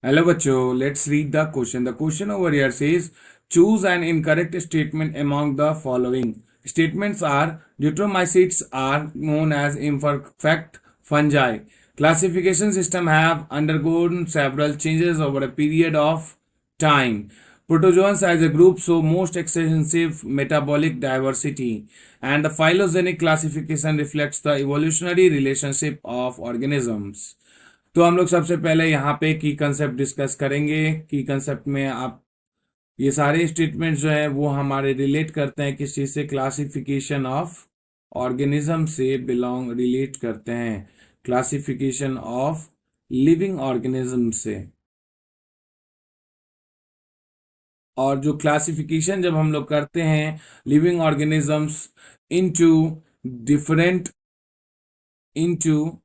Hello, bachcho. Let's read the question. The question over here says, choose an incorrect statement among the following. Statements are, deuteromycetes are known as imperfect fungi. Classification system have undergone several changes over a period of time. Protozoans as a group show most extensive metabolic diversity, and the phylogenetic classification reflects the evolutionary relationship of organisms. तो हम लोग सबसे पहले यहाँ पे की concept discuss करेंगे। की कंसेप्ट में आप ये सारे स्टेटमेंट्स जो है वो हमारे रिलेट करते हैं किस चीज से, क्लासिफिकेशन ऑफ ऑर्गेनिज्म से बिलोंग रिलेट करते हैं, क्लासिफिकेशन ऑफ लिविंग ऑर्गेनिज्म से। और जो क्लासिफिकेशन जब हम लोग करते हैं living organisms into different into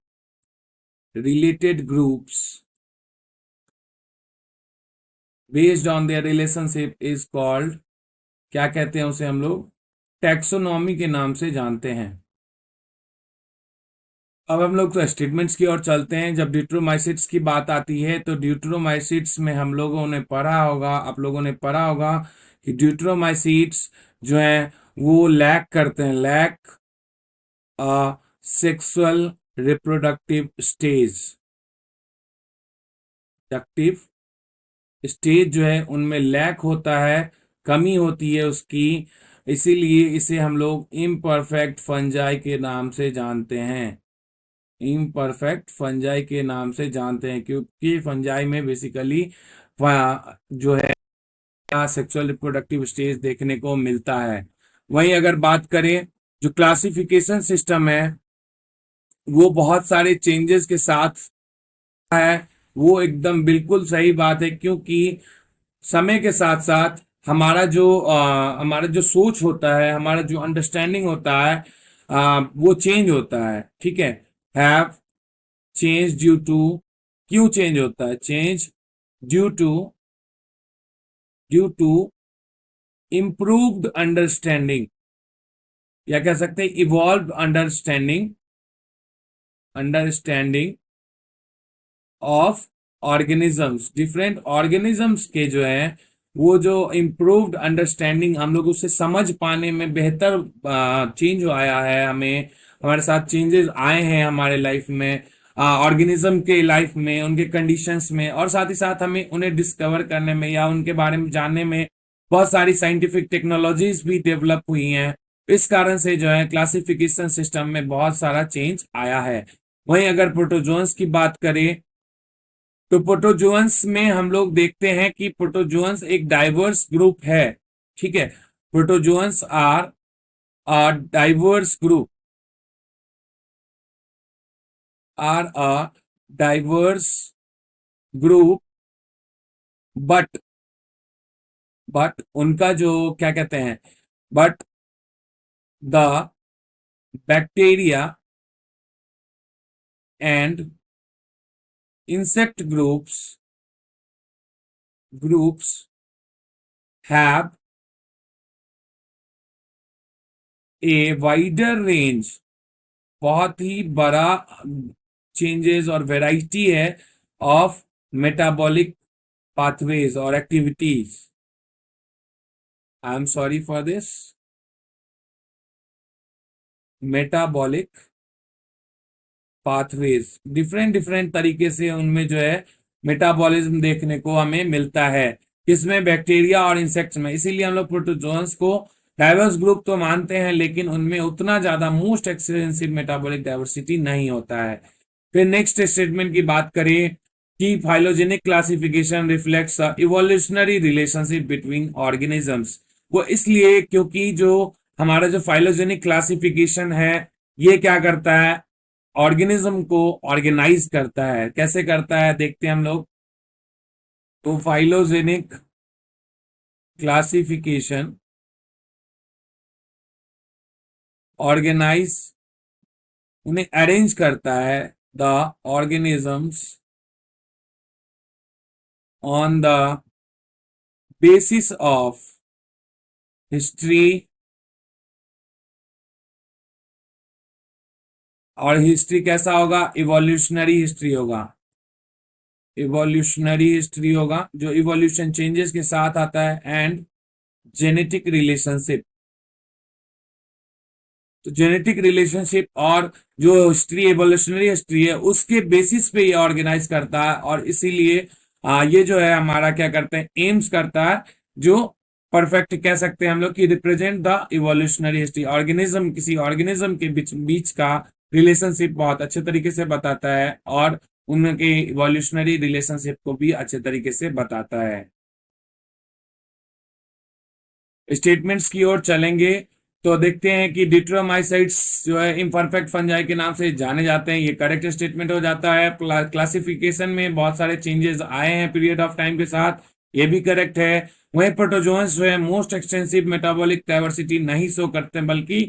related groups based on their relationship is called, क्या कहते हैं उसे हम लोग टैक्सोनॉमी के नाम से जानते हैं। अब हम लोग तो स्टेटमेंट्स की ओर चलते हैं। जब ड्यूट्रोमाइसिट्स की बात आती है तो ड्यूट्रोमाइसिट्स में हम लोगों ने पढ़ा होगा, आप लोगों ने पढ़ा होगा कि ड्यूट्रोमाइसिट्स जो है वो लैक करते हैं, lack a sexual reproductive stage, productive stage जो है उनमें लैक होता है, कमी होती है उसकी। इसीलिए इसे हम लोग इम्परफेक्ट फंजाई के नाम से जानते हैं, इम्परफेक्ट फंजाई के नाम से जानते हैं, क्योंकि फंजाई में बेसिकली जो है सेक्सुअल रिप्रोडक्टिव स्टेज देखने को मिलता है। वहीं अगर बात करें, जो क्लासिफिकेशन सिस्टम है वो बहुत सारे चेंजेस के साथ है, वो एकदम बिल्कुल सही बात है, क्योंकि समय के साथ साथ हमारा जो सोच होता है, हमारा जो अंडरस्टैंडिंग होता है, वो चेंज होता है। ठीक है, हैव चेंज ड्यू टू, क्यों चेंज होता है, change due to due to improved understanding, या कह सकते हैं evolve understanding, understanding of organisms, different organisms के जो है वो जो इम्प्रूव्ड अंडरस्टैंडिंग, हम लोग उसे समझ पाने में बेहतर चेंज आया है, हमें हमारे साथ चेंजेस आए हैं हमारे लाइफ में, ऑर्गेनिज्म के लाइफ में, उनके कंडीशंस में, और साथ ही साथ हमें उन्हें डिस्कवर करने में या उनके बारे में जानने में बहुत सारी साइंटिफिक टेक्नोलॉजीज भी डेवलप हुई हैं। इस कारण से जो है क्लासिफिकेशन सिस्टम में बहुत सारा चेंज आया है। वहीं अगर प्रोटोजोन्स की बात करें तो प्रोटोजोअन्स में हम लोग देखते हैं कि प्रोटोजोअन्स एक डाइवर्स ग्रुप है। ठीक है, protozoans are a diverse group, are a diverse group, but उनका जो क्या कहते हैं, but the bacteria and insect groups have a wider range, बहुत ही बड़ा चेंजेस और वैरायटी है of metabolic pathways or activities. I am sorry for this. Metabolic pathways, different different तरीके से उनमें जो है मेटाबॉलिज्म देखने को हमें मिलता है, किसमें, बैक्टीरिया और इंसेक्ट्स में। इसीलिए हम लोग प्रोटोजोन्स को डाइवर्स ग्रुप तो मानते हैं, लेकिन उनमें उतना ज्यादा मोस्ट एक्सटेंसिव मेटाबॉलिक डाइवर्सिटी नहीं होता है। फिर नेक्स्ट स्टेटमेंट की बात करें कि phylogenic classification reflects evolutionary relationship between organisms. वो इसलिए क्योंकि जो हमारा जो फाइलोजेनिक क्लासिफिकेशन है ये क्या करता है, ऑर्गेनिज्म को ऑर्गेनाइज करता है। कैसे करता है देखते हैं हम लोग। तो फाइलोजेनिक क्लासिफिकेशन ऑर्गेनाइज, उन्हें अरेंज करता है, the organisms on the basis of history, और हिस्ट्री कैसा होगा, इवोल्यूशनरी हिस्ट्री होगा। इवोल्यूशनरी हिस्ट्री होगा जो इवोल्यूशन चेंजेस के साथ आता है, एंड जेनेटिक रिलेशनशिप। तो जेनेटिक रिलेशनशिप और जो हिस्ट्री एवोल्यूशनरी हिस्ट्री है उसके बेसिस पे ये ऑर्गेनाइज करता है, और इसीलिए ये जो है हमारा क्या करते हैं, एम्स करता है, जो परफेक्ट कह सकते हैं हम लोग कि represent the evolutionary history. Organism, किसी ऑर्गेनिज्म के बीच बीच का रिलेशनशिप बहुत अच्छे तरीके से बताता है, और उनके इवोल्यूशनरी रिलेशनशिप को भी अच्छे तरीके से बताता है। स्टेटमेंट्स की ओर चलेंगे तो देखते हैं कि डिट्रोमाइसाइट्स जो है इम्परफेक्ट फंजाई के नाम से जाने जाते हैं, ये करेक्ट स्टेटमेंट हो जाता है। क्लासिफिकेशन में बहुत सारे चेंजेस आए हैं पीरियड ऑफ टाइम के साथ, ये भी करेक्ट है। वहीं प्रोटोजोन्स जो है मोस्ट एक्सटेंसिव मेटाबॉलिक डाइवर्सिटी नहीं शो करते, बल्कि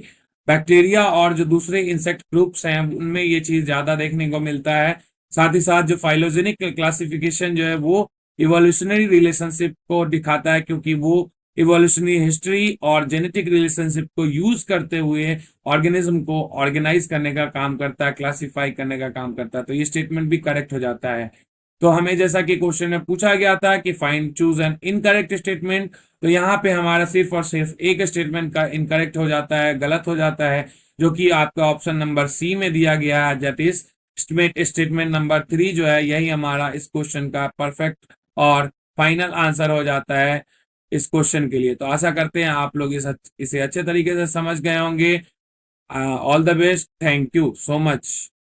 बैक्टीरिया और जो दूसरे इंसेक्ट ग्रुप्स हैं उनमें ये चीज ज्यादा देखने को मिलता है। साथ ही साथ जो फाइलोजेनिक क्लासिफिकेशन जो है वो इवोल्यूशनरी रिलेशनशिप को दिखाता है, क्योंकि वो इवोल्यूशनरी हिस्ट्री और जेनेटिक रिलेशनशिप को यूज करते हुए ऑर्गेनिज्म को ऑर्गेनाइज करने का काम करता है, क्लासिफाई करने का काम करता है। तो ये स्टेटमेंट भी करेक्ट हो जाता है। तो हमें जैसा कि क्वेश्चन में पूछा गया था कि find choose an incorrect statement, तो यहाँ पे हमारा सिर्फ और सिर्फ एक स्टेटमेंट का इनकरेक्ट हो जाता है, गलत हो जाता है, जो कि आपका ऑप्शन नंबर सी में दिया गया है, दैट इज स्टेटमेंट नंबर 3 जो है यही हमारा इस क्वेश्चन का परफेक्ट और फाइनल आंसर हो जाता है इस क्वेश्चन के लिए। तो आशा करते हैं आप लोग इसे अच्छे तरीके से समझ गए होंगे। All the best, thank you so much.